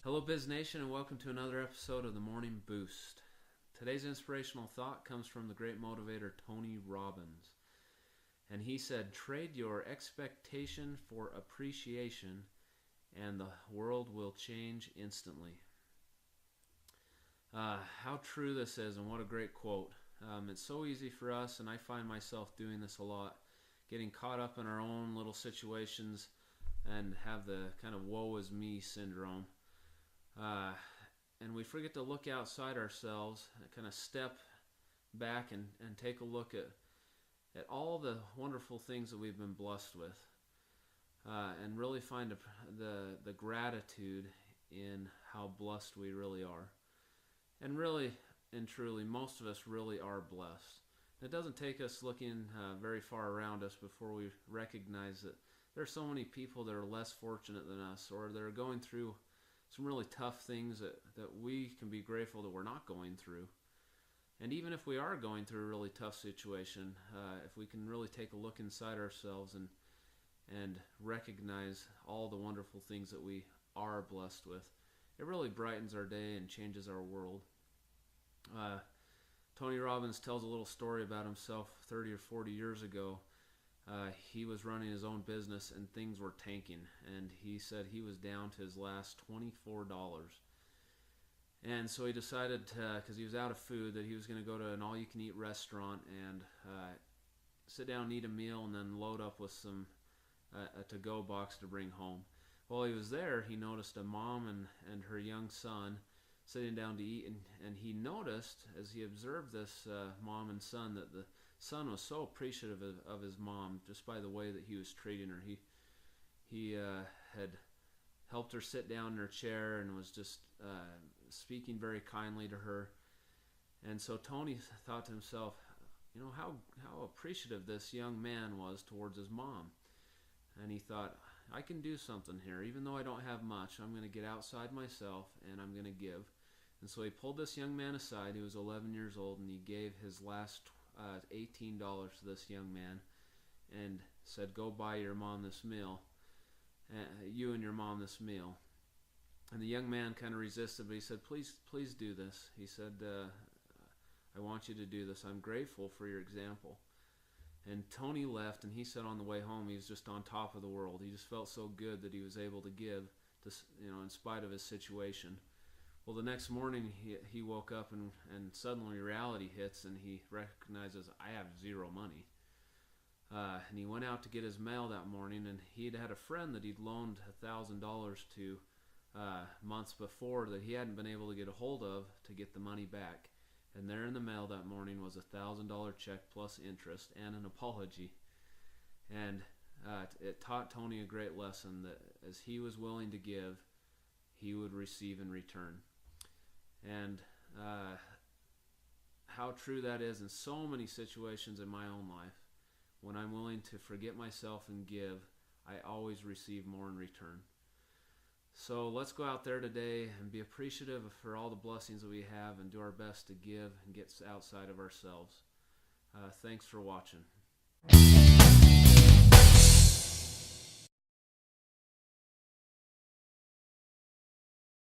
Hello, Biz Nation, and welcome to another episode of the Morning Boost. Today's inspirational thought comes from the great motivator Tony Robbins. And he said, trade your expectation for appreciation, and the world will change instantly. How true this is, and what a great quote. It's so easy for us, and I find myself doing this a lot, getting caught up in our own little situations and have the kind of woe is me syndrome. And we forget to look outside ourselves, kind of step back and take a look at all the wonderful things that we've been blessed with, and really find the gratitude in how blessed we really are. And really and truly, most of us really are blessed. It doesn't take us looking very far around us before we recognize that there are so many people that are less fortunate than us, or they're going through some really tough things that we can be grateful that we're not going through. And even if we are going through a really tough situation, if we can really take a look inside ourselves and recognize all the wonderful things that we are blessed with, it really brightens our day and changes our world. Tony Robbins tells a little story about himself 30 or 40 years ago. He was running his own business and things were tanking, and he said he was down to his last $24. And so he decided, because he was out of food, that he was going to go to an all-you-can-eat restaurant and sit down and eat a meal and then load up with some a to-go box to bring home. While he was there, he noticed a mom and her young son sitting down to eat, and he noticed, as he observed this mom and son, that the son was so appreciative of his mom just by the way that he was treating her. He had helped her sit down in her chair and was just speaking very kindly to her. And so Tony thought to himself, how appreciative this young man was towards his mom. And he thought, I can do something here. Even though I don't have much, I'm going to get outside myself and I'm going to give. And so he pulled this young man aside. He was 11 years old, and he gave his last $18 to this young man and said, go buy your mom this meal, you and your mom this meal. And the young man kind of resisted, but he said, please do this. He said, I want you to do this. I'm grateful for your example. And Tony left, and he said on the way home he was just on top of the world. He just felt so good that he was able to give, in spite of his situation. Well, the next morning he woke up and suddenly reality hits, and he recognizes, I have zero money. And he went out to get his mail that morning, and he'd had a friend that he'd loaned $1,000 to months before that he hadn't been able to get a hold of to get the money back. And there in the mail that morning was a $1,000 check plus interest and an apology. And it taught Tony a great lesson that as he was willing to give, he would receive in return. And how true that is in so many situations in my own life. When I'm willing to forget myself and give, I always receive more in return. So let's go out there today and be appreciative for all the blessings that we have and do our best to give and get outside of ourselves. Thanks for watching.